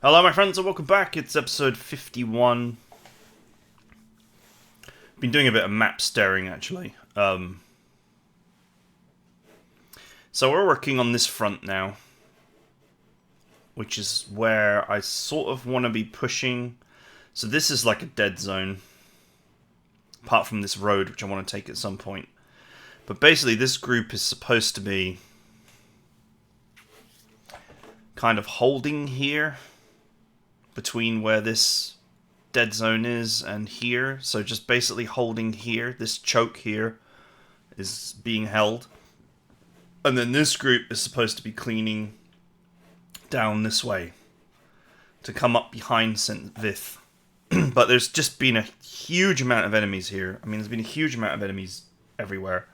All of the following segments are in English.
Hello my friends and welcome back. It's episode 51. Been doing a bit of map staring actually. So we're working on this front now, which is where I sort of want to be pushing. So this is like a dead zone, apart from this road which I want to take at some point. But basically this group is supposed to be kind of holding here between where this dead zone is and here. So just basically holding here. This choke here is being held. And then this group is supposed to be cleaning down this way to come up behind St. Vith. But there's just been a huge amount of enemies here. I mean, there's been a huge amount of enemies everywhere.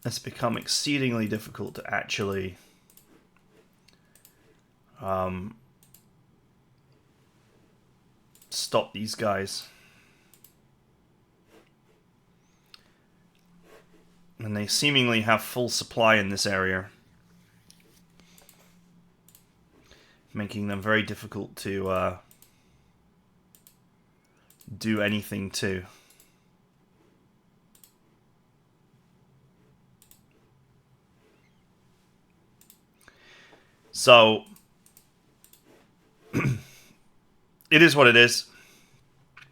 It's become exceedingly difficult to actually stop these guys. And they seemingly have full supply in this area, making them very difficult to do anything to. So it is what it is.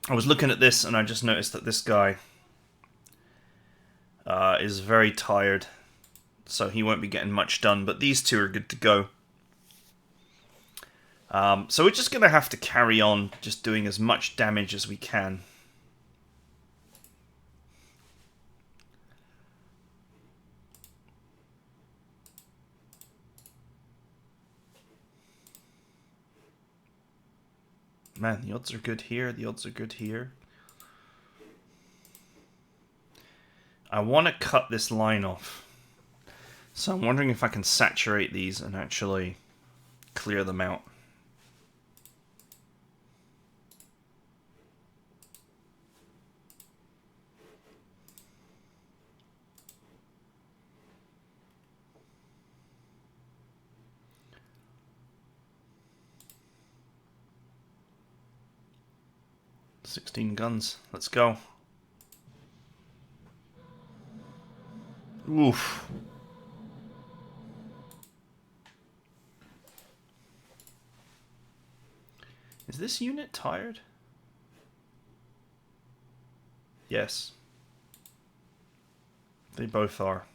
I was looking at this and I just noticed that this guy is very tired, so he won't be getting much done, but these two are good to go. So we're just going to have to carry on just doing as much damage as we can. Man, the odds are good here, the odds are good here. I want to cut this line off. So I'm wondering if I can saturate these and actually clear them out. "16 guns. Let's go." Oof. Is this unit tired? Yes. They both are.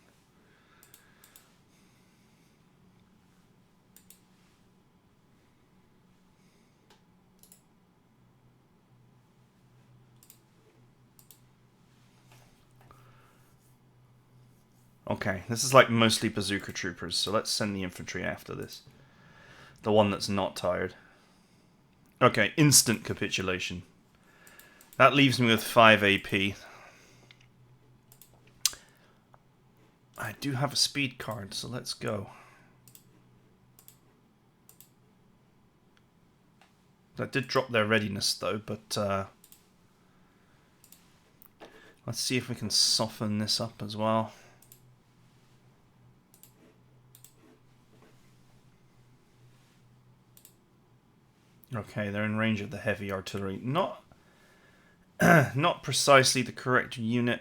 Okay, this is like mostly bazooka troopers, so let's send the infantry after this. The one that's not tired. Okay, instant capitulation. That leaves me with 5 AP. I do have a speed card, so let's go. That did drop their readiness though, but let's see if we can soften this up as well. Okay, they're in range of the heavy artillery. Not precisely the correct unit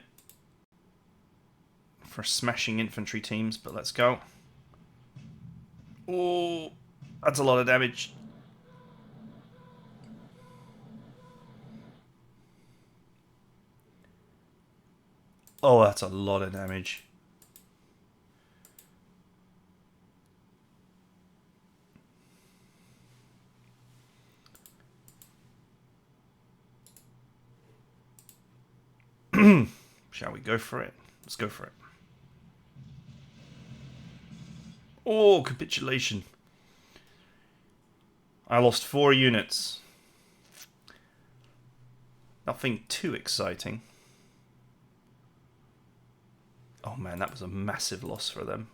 for smashing infantry teams, but let's go. Oh, that's a lot of damage. Oh, that's a lot of damage. Shall we go for it? Let's go for it. Oh, capitulation. I lost 4 units. Nothing too exciting. Oh man, that was a massive loss for them.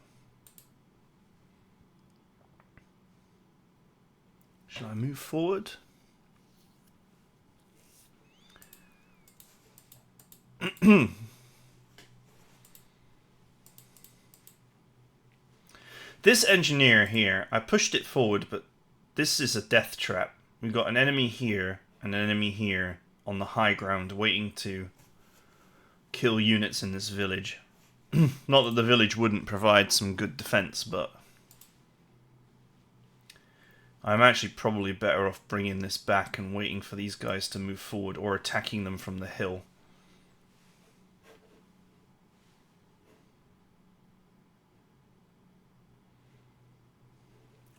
Should I move forward? This engineer here, I pushed it forward, but this is a death trap. We've got an enemy here and an enemy here on the high ground waiting to kill units in this village. Not that the village wouldn't provide some good defense, but I'm actually probably better off bringing this back and waiting for these guys to move forward or attacking them from the hill.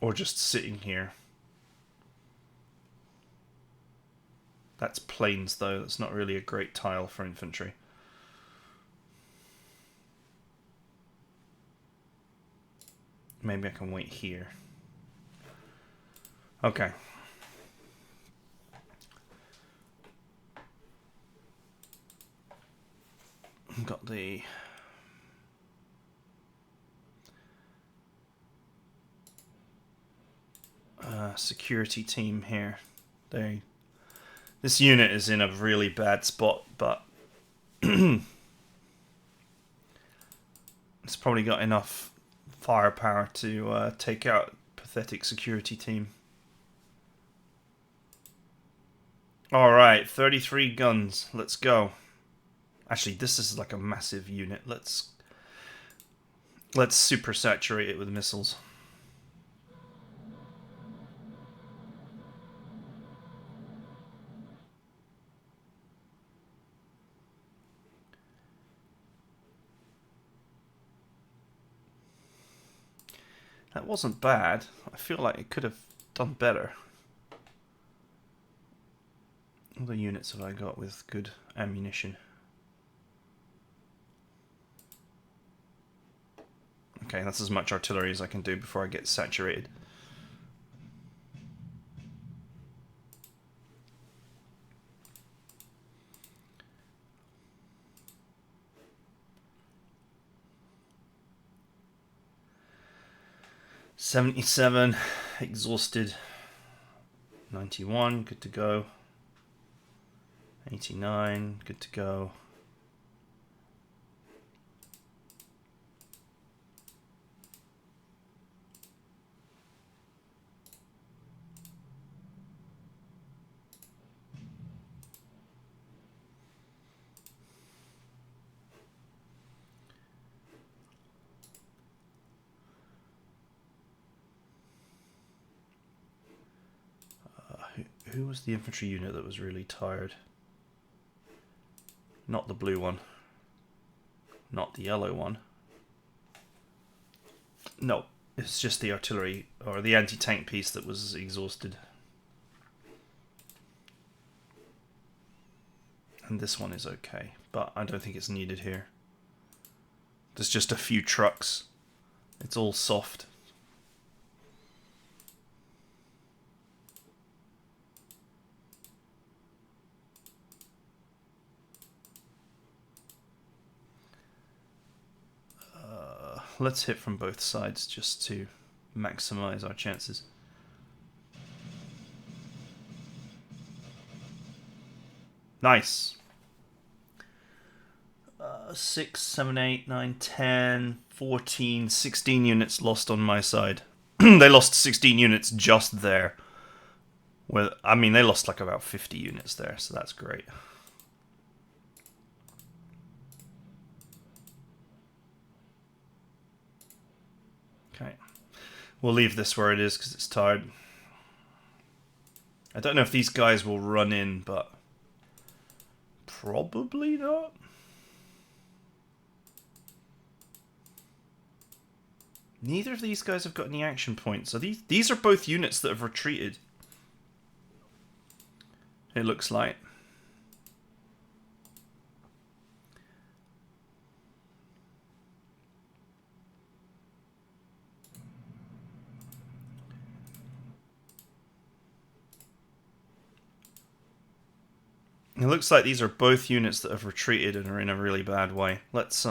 Or just sitting here. That's plains though, that's not really a great tile for infantry. Maybe I can wait here. Okay. I've got the security team here. This unit is in a really bad spot, but it's probably got enough firepower to take out pathetic security team. Alright, 33 guns. Let's go. Actually, this is like a massive unit. Let's super saturate it with missiles. That wasn't bad. I feel like it could have done better. What other units have I got with good ammunition? Okay, that's as much artillery as I can do before I get saturated. $77, exhausted. 91, good to go. 89, good to go. Who was the infantry unit that was really tired? Not the blue one. Not the yellow one. No, it's just the artillery, or the anti-tank piece that was exhausted. And this one is okay, but I don't think it's needed here. There's just a few trucks. It's all soft. Let's hit from both sides just to maximize our chances. Nice. 6, 7, 8, 9, 10, 14, 16 units lost on my side. They lost 16 units just there. Well, I mean, they lost like about 50 units there, so that's great. Okay. We'll leave this where it is because it's tired. I don't know if these guys will run in, but probably not. Neither of these guys have got any action points. So these are both units that have retreated. It looks like. It looks like these are both units that have retreated and are in a really bad way. Let's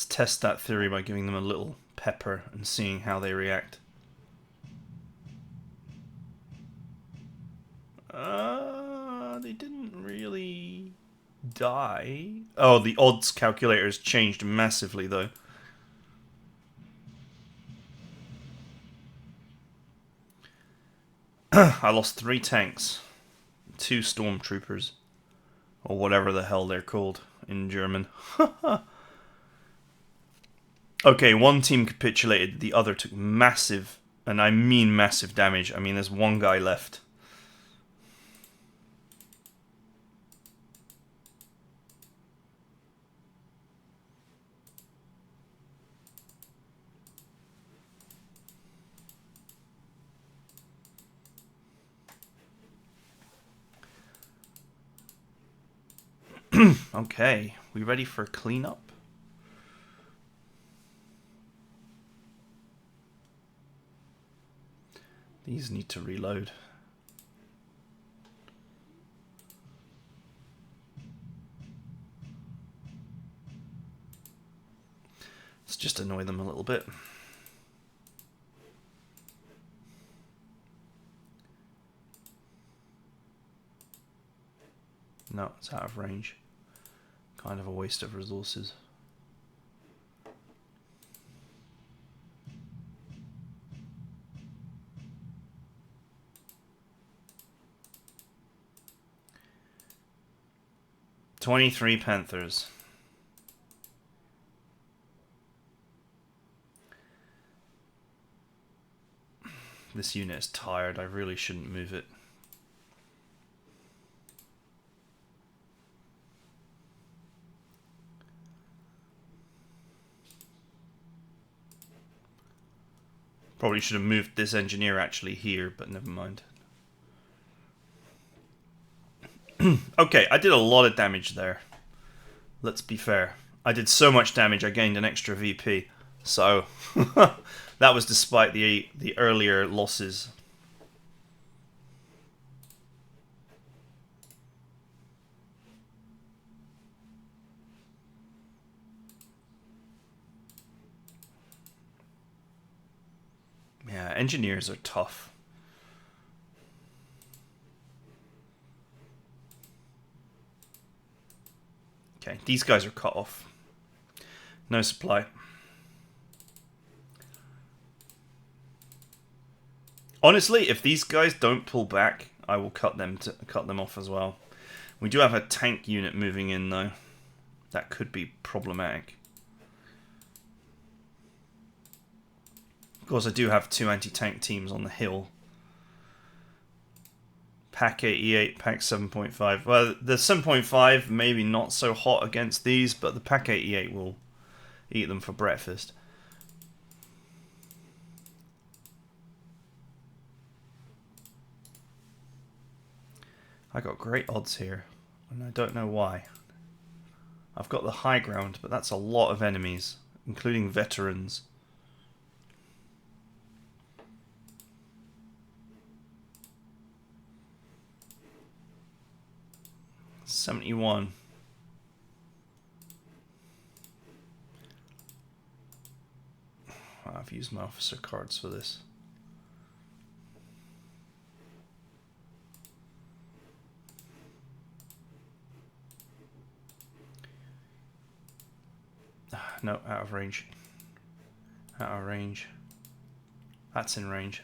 test that theory by giving them a little pepper and seeing how they react. They didn't really die. Oh, the odds calculator has changed massively, though. I lost 3 tanks, 2 stormtroopers, or whatever the hell they're called in German. Okay, one team capitulated, the other took massive, and I mean massive damage. I mean, there's one guy left. Okay, we ready for cleanup? These need to reload. Let's just annoy them a little bit. No, it's out of range. Kind of a waste of resources. "23 Panthers. This unit is tired. I really shouldn't move it. Probably should have moved this engineer actually here, but never mind. Okay, I did a lot of damage there. Let's be fair. I did so much damage, I gained an extra VP. So, that was despite the earlier losses. Yeah, engineers are tough. Okay, these guys are cut off. No supply. Honestly, if these guys don't pull back, I will cut them off as well. We do have a tank unit moving in though. That could be problematic. Of course, I do have 2 anti-tank teams on the hill. Pack 88, Pack 7.5. Well, the 7.5 maybe not so hot against these, but the Pack 88 will eat them for breakfast. I got great odds here, and I don't know why. I've got the high ground, but that's a lot of enemies, including veterans. "71. I've used my officer cards for this. No, out of range. Out of range. That's in range.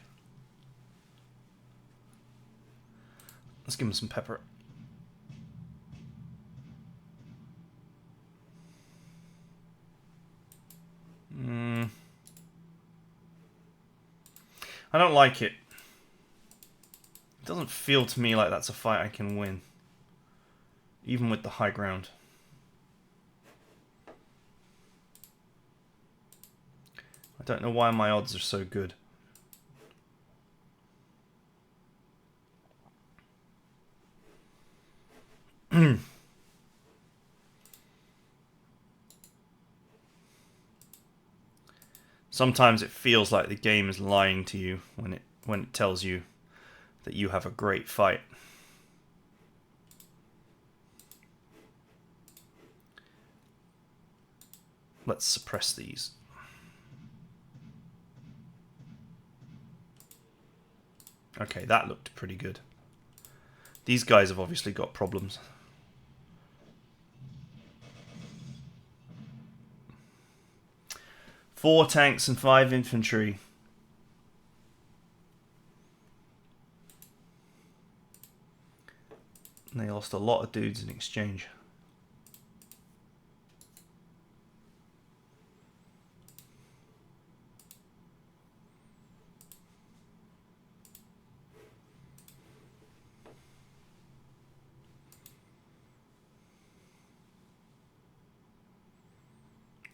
Let's give him some pepper. I don't like it. It doesn't feel to me like that's a fight I can win. Even with the high ground. I don't know why my odds are so good. Sometimes it feels like the game is lying to you when it tells you that you have a great fight. Let's suppress these. Okay, that looked pretty good. These guys have obviously got problems. 4 tanks and 5 infantry. And they lost a lot of dudes in exchange.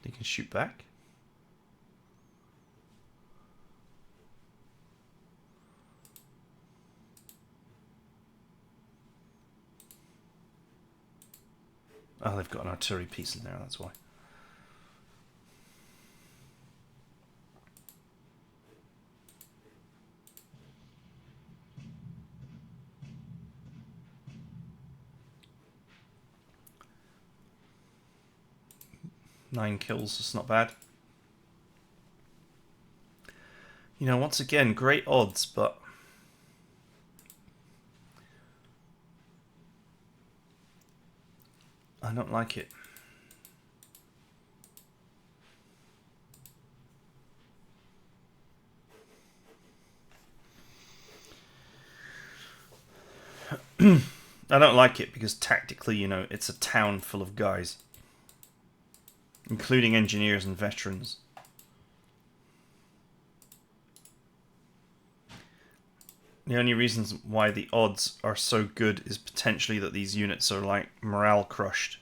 They can shoot back. Oh, they've got an artillery piece in there, that's why. Nine kills, it's not bad. You know, once again, great odds, but I don't like it. I don't like it because tactically, you know, it's a town full of guys, including engineers and veterans. The only reasons why the odds are so good is potentially that these units are like morale crushed.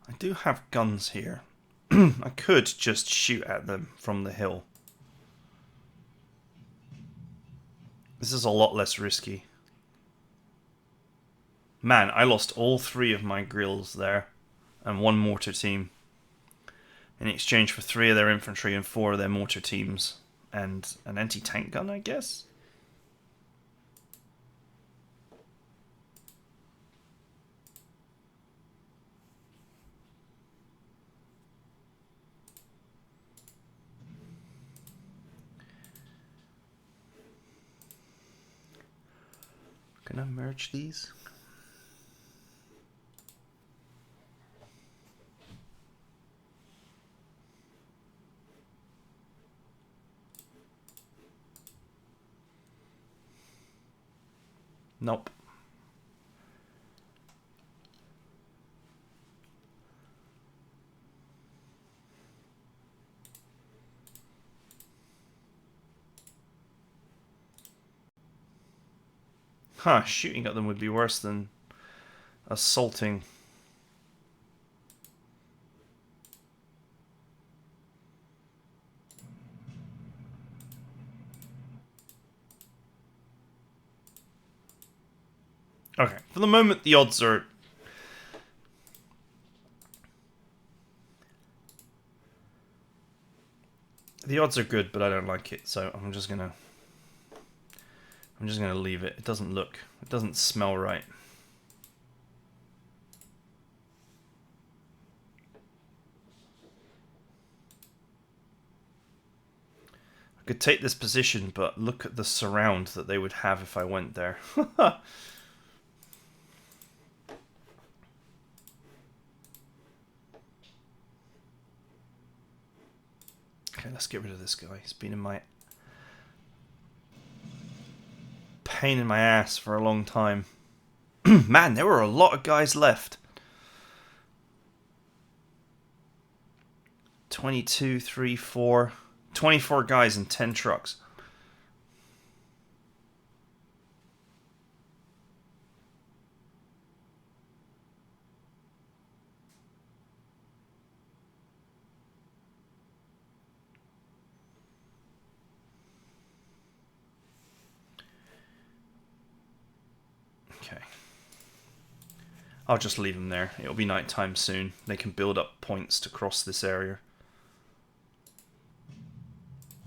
I do have guns here. I could just shoot at them from the hill. This is a lot less risky. Man, I lost all 3 of my grills there and 1 mortar team in exchange for 3 of their infantry and 4 of their mortar teams and an anti-tank gun, I guess? Can I merge these? Nope. Huh, shooting at them would be worse than assaulting. Okay, for the moment the odds are... The odds are good, but I don't like it, so I'm just gonna leave it. It doesn't smell right. I could take this position, but look at the surround that they would have if I went there. Okay, let's get rid of this guy. He's been in my... pain in my ass for a long time. Man, there were a lot of guys left. 22, 3, 4... 24 guys and 10 trucks. Okay. I'll just leave them there. It'll be nighttime soon. They can build up points to cross this area.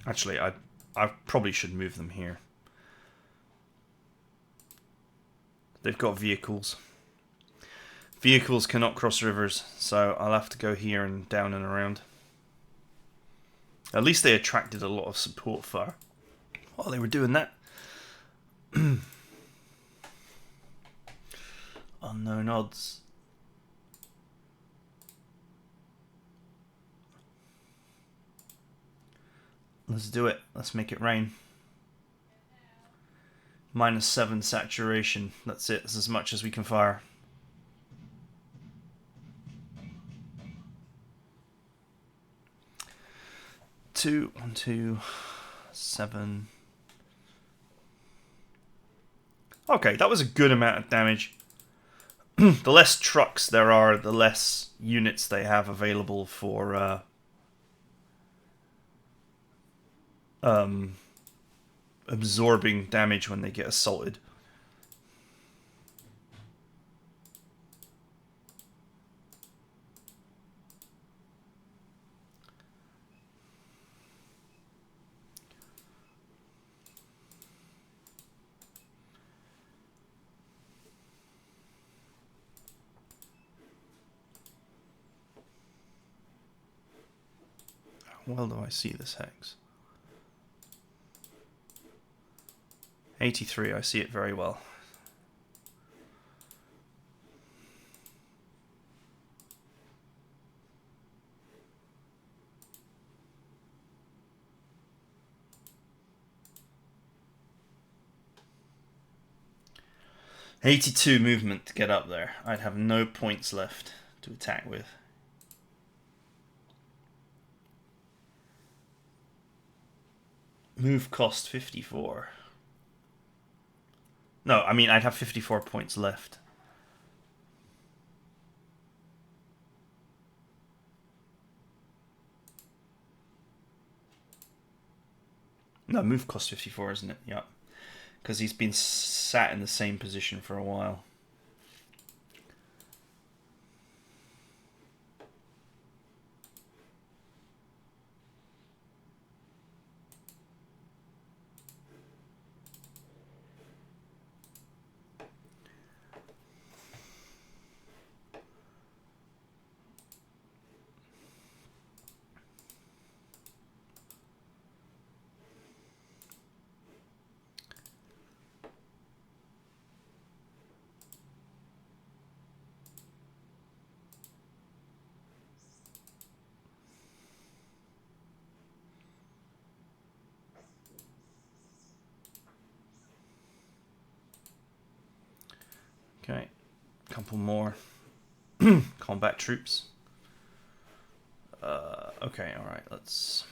Actually, I probably should move them here. they've got vehicles. Vehicles cannot cross rivers, so I'll have to go here and down and around. At least they attracted a lot of support fire while they were doing that. Unknown odds. Let's do it. Let's make it rain. -7 saturation. That's it. That's as much as we can fire. Two, 1, 2, 7. Okay, that was a good amount of damage. The less trucks there are, the less units they have available for absorbing damage when they get assaulted. How well do I see this hex? 83, I see it very well. '82 movement to get up there. I'd have no points left to attack with. Move cost 54. No, I mean, I'd have 54 points left. No, move cost 54, isn't it? Yeah. Because he's been sat in the same position for a while. Okay, a couple more combat troops. Okay, alright, let's...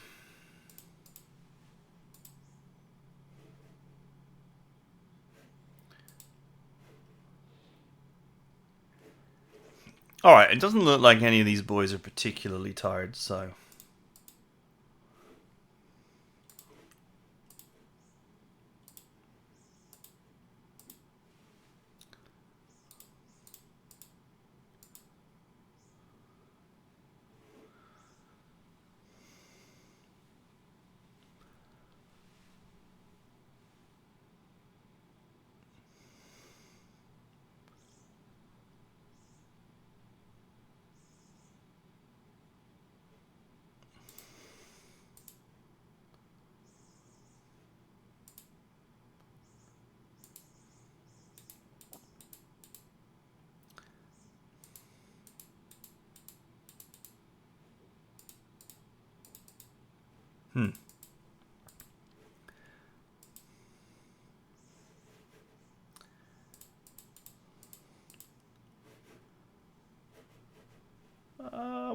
Alright, it doesn't look like any of these boys are particularly tired, so...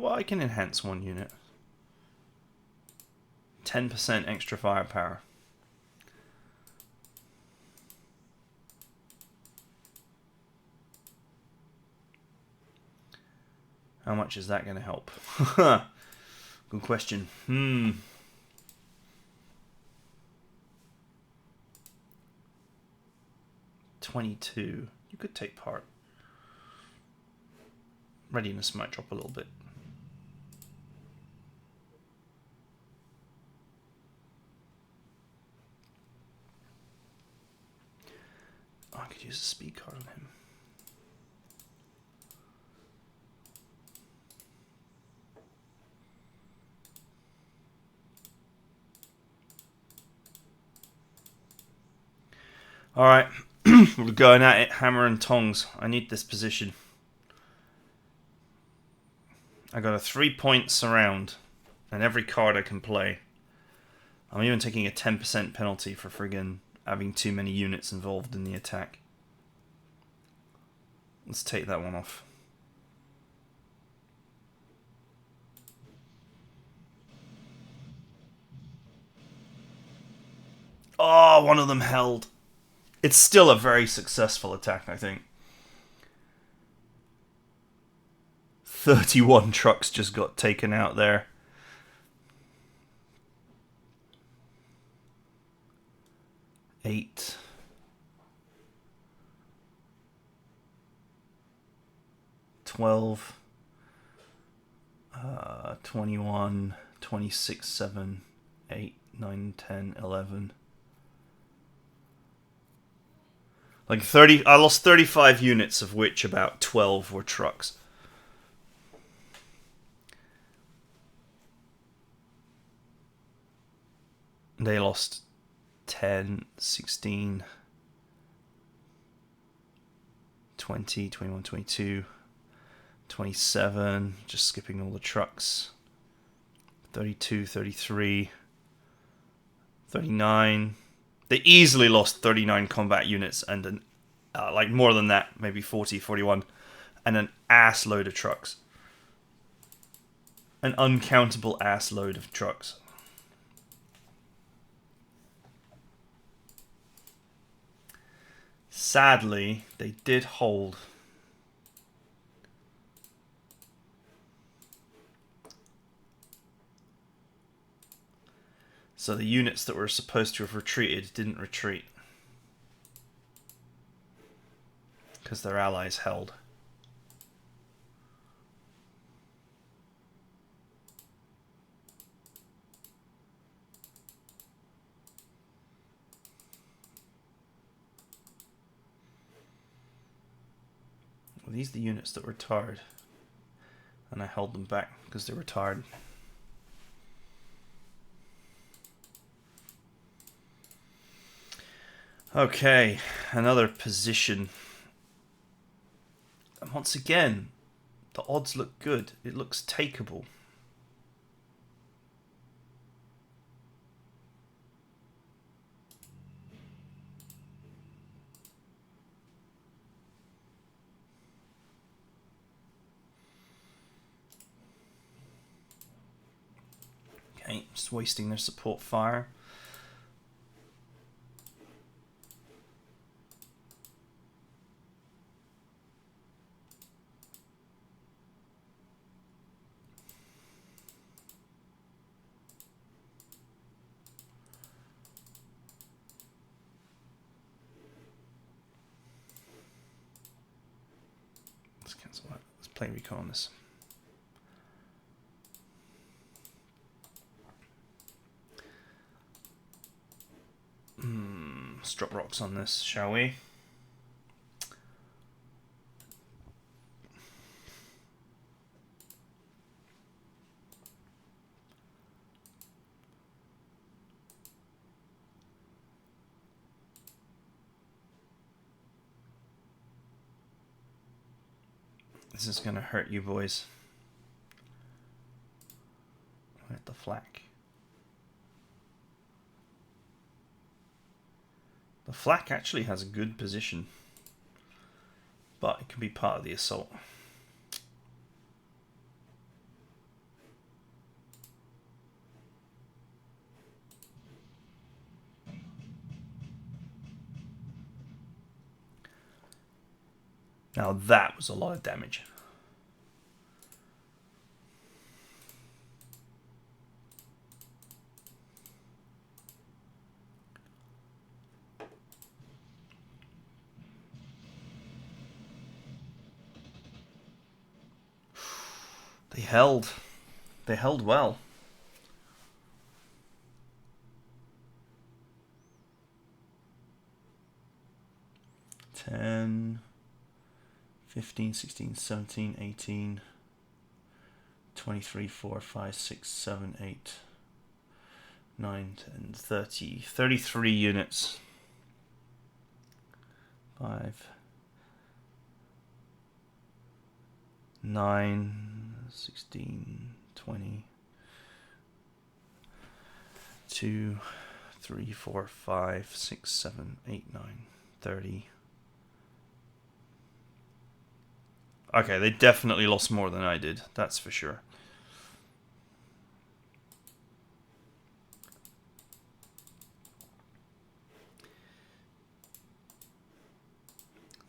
well, I can enhance one unit. 10% extra firepower. How much is that going to help? Good question. 22. You could take part. Readiness might drop a little bit. I could use a speed card on him. Alright, we're going at it, hammer and tongs. I need this position. I got a 3-point surround, and every card I can play. I'm even taking a 10% penalty for friggin' having too many units involved in the attack. Let's take that one off. Oh, one of them held. It's still a very successful attack, I think. 31 trucks just got taken out there. Eight. 12. 21. 26, 7, 8, 9, 10, 11. Like 30, I lost 35 units, of which about 12 were trucks. They lost 10, 16, 20, 21, 22, 27, just skipping all the trucks. 32, 33, 39. They easily lost 39 combat units and an, like more than that, maybe 40, 41, and an ass load of trucks. An uncountable ass load of trucks. Sadly, they did hold. So the units that were supposed to have retreated didn't retreat. Because their allies held. Well, these are the units that were tired. And I held them back because they were tired. Okay, another position. And once again, the odds look good. It looks takeable. Okay, just wasting their support fire. Let's cancel that. Let's play recon on this. Let's drop rocks on this, shall we? This is going to hurt you boys. At the flak. The flak actually has a good position, but it can be part of the assault. Now that was a lot of damage. They held. They held well. 10, 15, 16, 17, 18, 23, 4, 5, 6, 7, 8, 9, 10, 30, 33 units. 5, 9, 16, 20, 2, 3, 4, 5, 6, 7, 8, 9, 30. Okay, they definitely lost more than I did, that's for sure.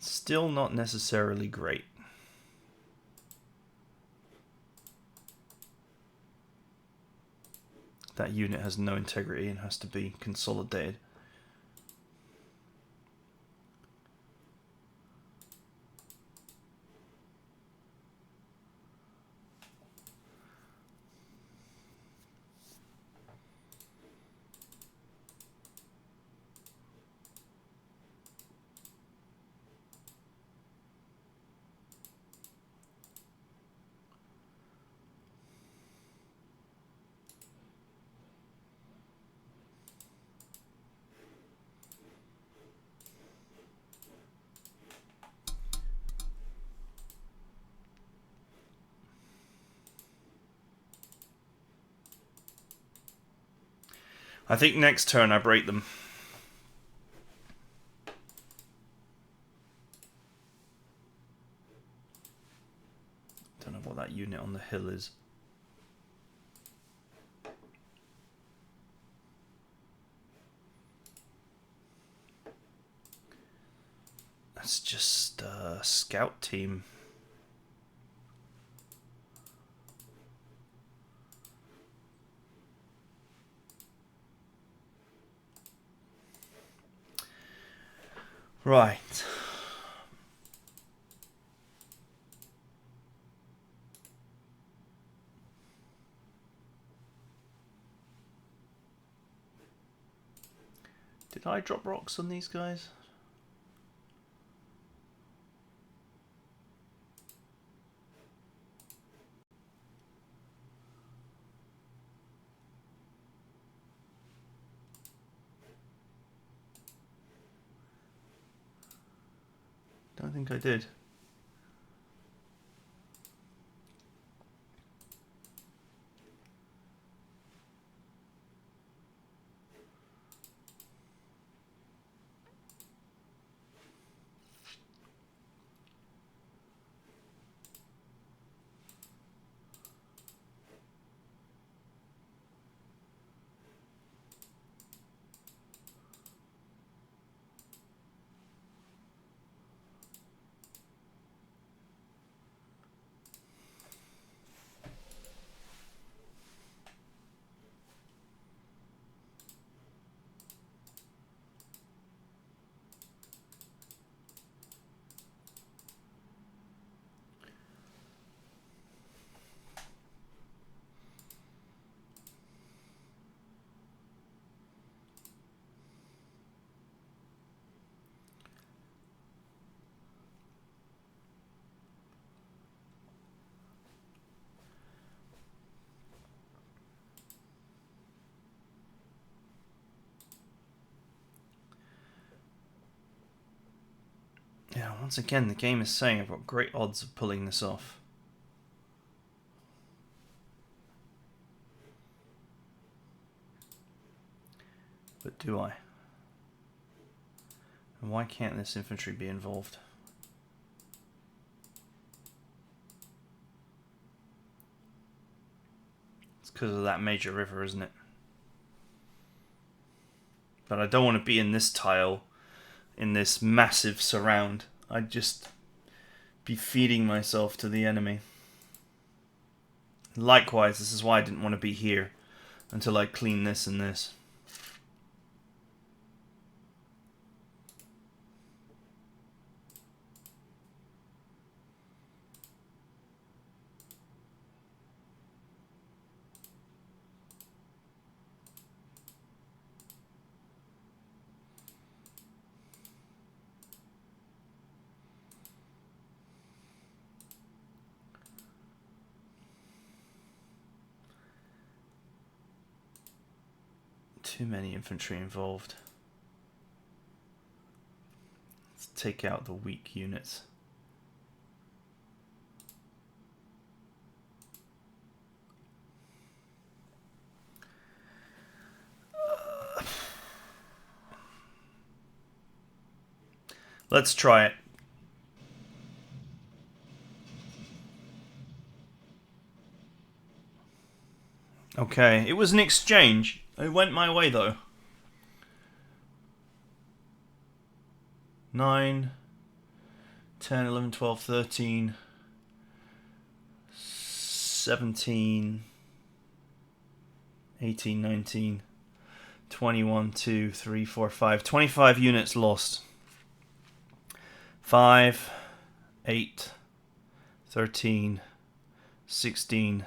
Still not necessarily great. That unit has no integrity and has to be consolidated. I think next turn I break them. Don't know what that unit on the hill is. That's just a scout team. Right. Did I drop rocks on these guys? Don't think I did. Yeah, once again, the game is saying I've got great odds of pulling this off. But do I? And why can't this infantry be involved? It's because of that major river, isn't it? But I don't want to be in this tile, in this massive surround. I'd just be feeding myself to the enemy. Likewise, this is why I didn't want to be here until I clean this and this. too many infantry involved. Let's take out the weak units. Let's try it. Okay, it was an exchange. It went my way though. 9, 10, 11, 12, 13, 17, 18, 19, 21, 2, 3, 4, 5. 25 units lost. 5, 8, 13, 16,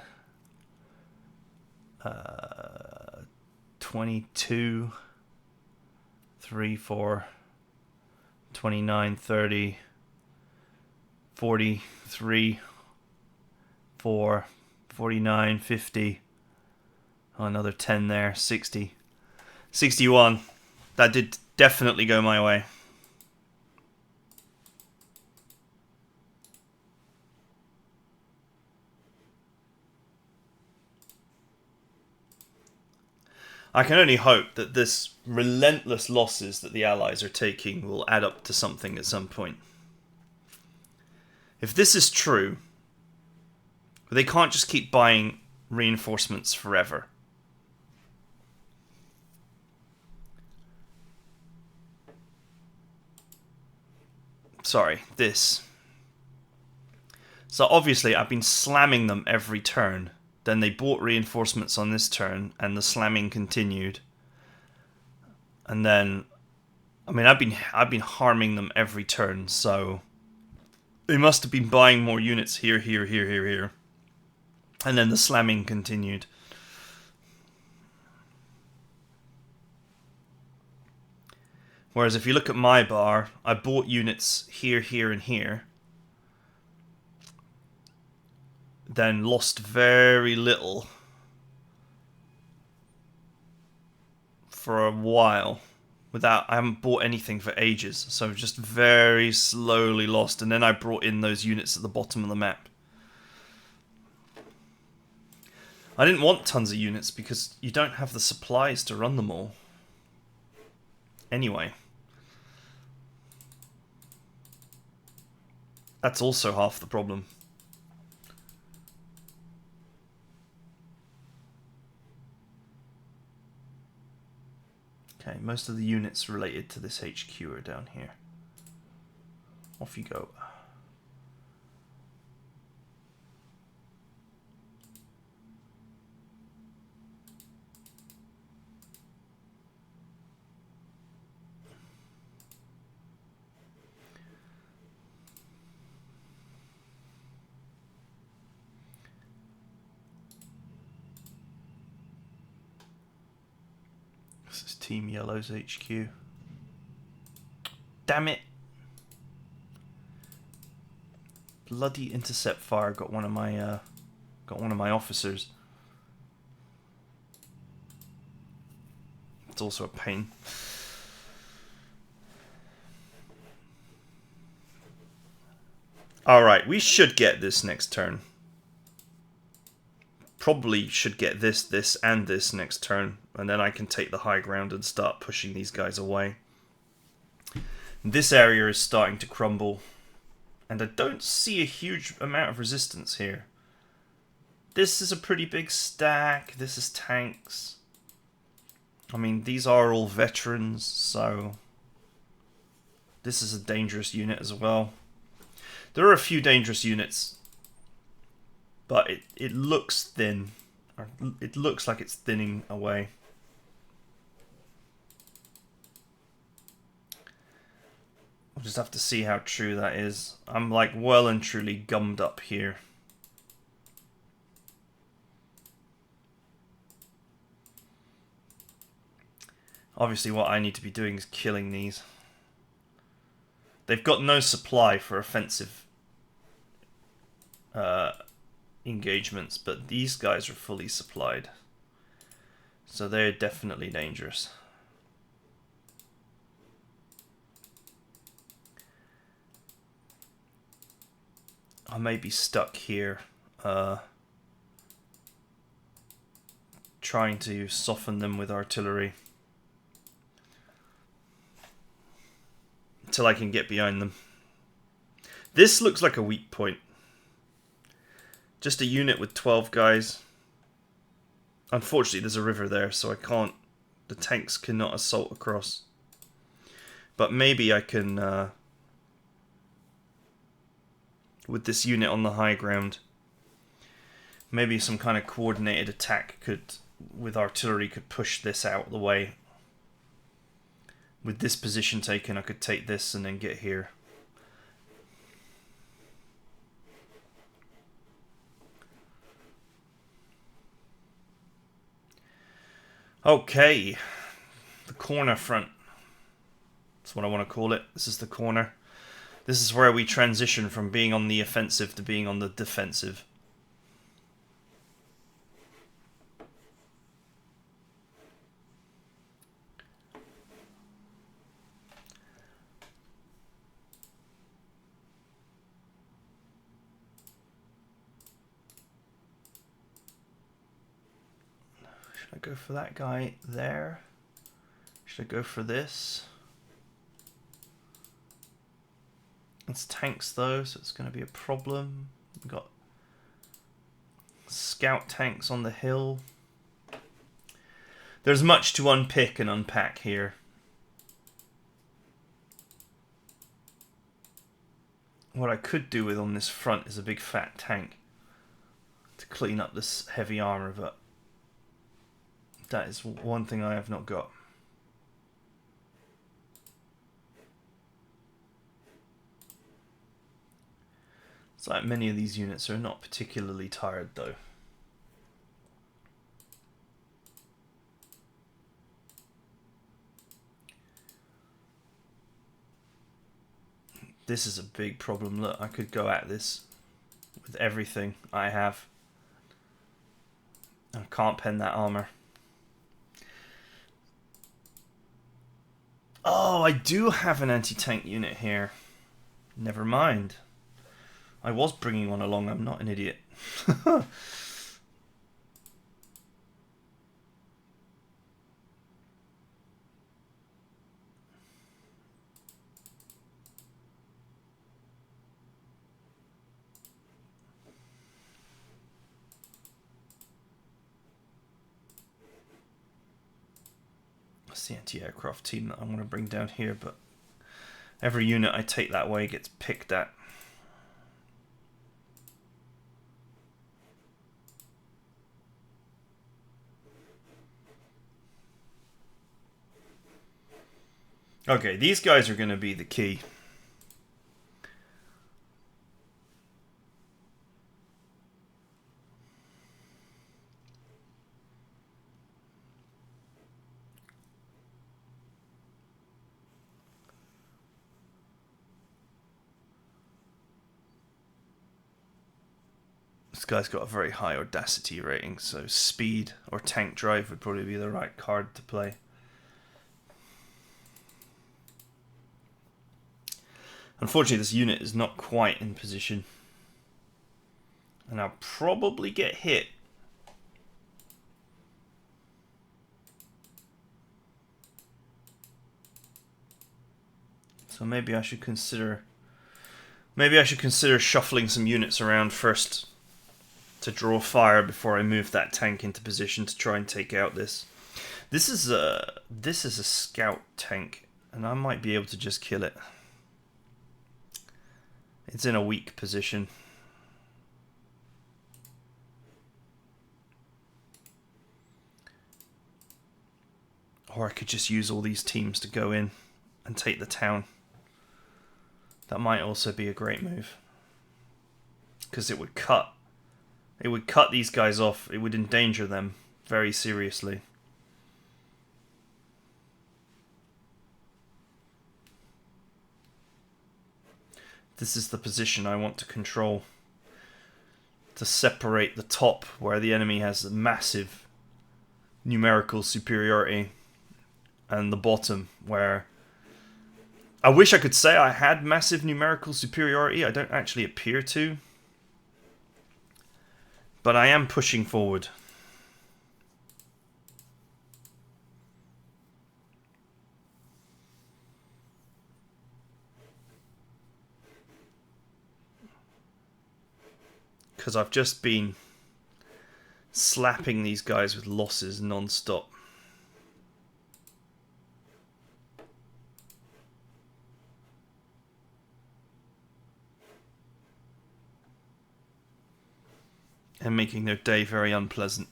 22, 3, 4, 29, 30, 43, 4, 49, 50. Oh, another 10 there, 60. 61. That did definitely go my way. I can only hope that this relentless losses that the Allies are taking will add up to something at some point. If this is true, they can't just keep buying reinforcements forever. Sorry, this. So obviously I've been slamming them every turn. Then they bought reinforcements on this turn, and the slamming continued. And then, I mean, I've been harming them every turn, so they must have been buying more units here, here, here, here, here. And then the slamming continued. Whereas if you look at my bar, I bought units here, here, and here. Then lost very little for a while. I haven't bought anything for ages, so just very slowly lost. And then I brought in those units at the bottom of the map. I didn't want tons of units because you don't have the supplies to run them all. Anyway. That's also half the problem. Okay, most of the units related to this HQ are down here. Off you go. This is Team Yellow's HQ. Damn it! Bloody intercept fire got one of my officers. It's also a pain. Alright, we should get this next turn. Probably should get this, and this next turn. And then I can take the high ground and start pushing these guys away. This area is starting to crumble. And I don't see a huge amount of resistance here. This is a pretty big stack. This is tanks. I mean, these are all veterans, so this is a dangerous unit as well. There are a few dangerous units, but it looks thin. Or it looks like it's thinning away. We'll just have to see how true that is. I'm like well and truly gummed up here. Obviously what I need to be doing is killing these. They've got no supply for offensive engagements, but these guys are fully supplied. So they're definitely dangerous. I may be stuck here, trying to soften them with artillery until I can get behind them. This looks like a weak point. Just a unit with 12 guys. Unfortunately, there's a river there, so I can't... The tanks cannot assault across. But maybe I can... with this unit on the high ground, maybe some kind of coordinated attack could... with artillery could push this out of the way. With this position taken, I could take this and then get here. Okay, the corner front. That's what I want to call it. This is the corner. This is where we transition from being on the offensive to being on the defensive. Should I go for that guy there? Should I go for this? It's tanks though, so it's going to be a problem. We've got scout tanks on the hill. There's much to unpick and unpack here. What I could do with on this front is a big fat tank to clean up this heavy armor, but that is one thing I have not got. It's like many of these units are not particularly tired though. This is a big problem. Look, I could go at this with everything I have. I can't pen that armor. Oh, I do have an anti-tank unit here. Never mind. I was bringing one along, I'm not an idiot. That's the anti-aircraft team that I'm going to bring down here, but every unit I take that way gets picked at. Okay, these guys are going to be the key. This guy's got a very high audacity rating, so speed or tank drive would probably be the right card to play. Unfortunately, this unit is not quite in position. And I'll probably get hit. So maybe I should consider... shuffling some units around first to draw fire before I move that tank into position to try and take out this. This is a scout tank, and I might be able to just kill it. It's in a weak position. Or I could just use all these teams to go in and take the town. That might also be a great move. Because it would cut these guys off. It would endanger them very seriously. This is the position I want to control. To separate the top where the enemy has massive numerical superiority, and the bottom where I wish I could say I had massive numerical superiority. I don't actually appear to, but I am pushing forward. Because I've just been slapping these guys with losses non-stop. And making their day very unpleasant.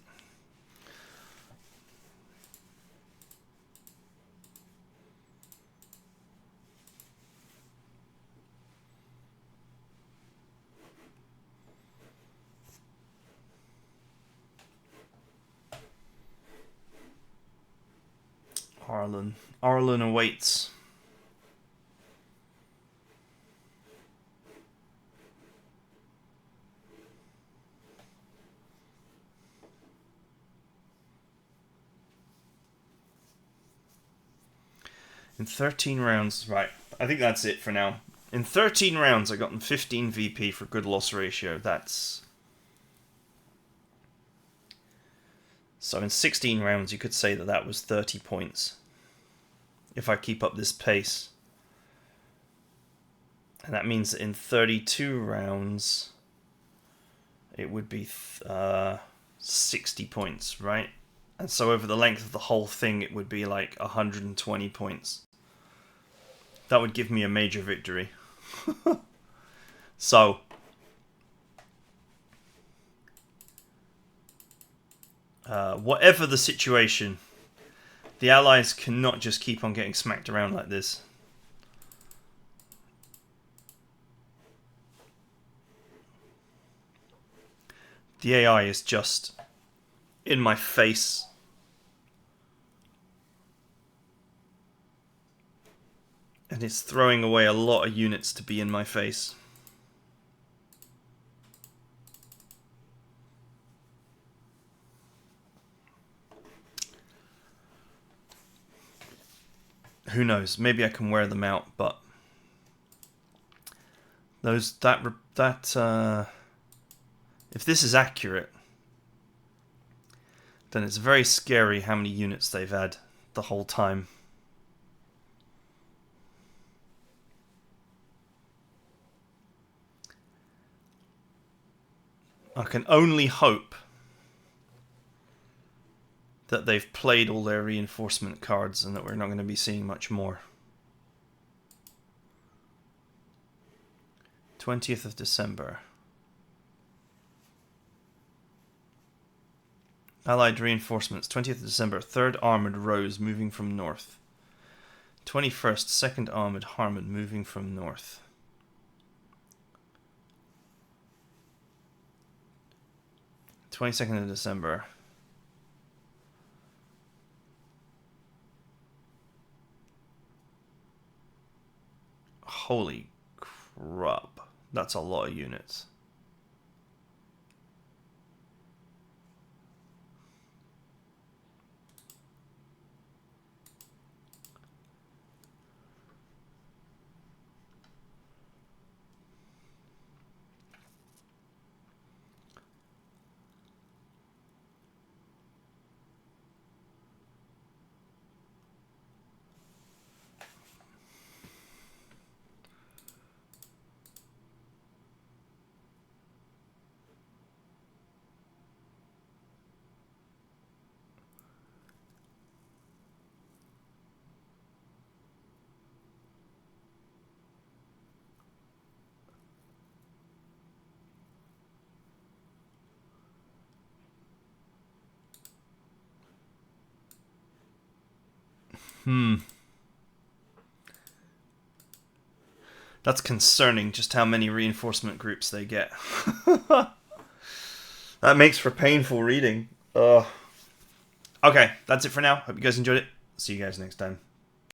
Arlen awaits. In 13 rounds, right, I think that's it for now. In 13 rounds, I got 15 VP for good loss ratio. That's... So in 16 rounds, you could say that that was 30 points. If I keep up this pace. And that means that in 32 rounds, it would be 60 points, right? And so over the length of the whole thing, it would be like 120 points. That would give me a major victory. So, whatever the situation, the Allies cannot just keep on getting smacked around like this. The AI is just in my face. And it's throwing away a lot of units to be in my face. Who knows? Maybe I can wear them out, but if this is accurate, then it's very scary how many units they've had the whole time. I can only hope that they've played all their reinforcement cards and that we're not going to be seeing much more. 20th of December. Allied reinforcements. 20th of December. 3rd Armoured Rose moving from north. 21st. 2nd Armoured Harmon moving from north. 22nd of December. Holy crap. That's a lot of units. That's concerning, just how many reinforcement groups they get. That makes for painful reading. Okay, that's it for now. Hope you guys enjoyed it. See you guys next time.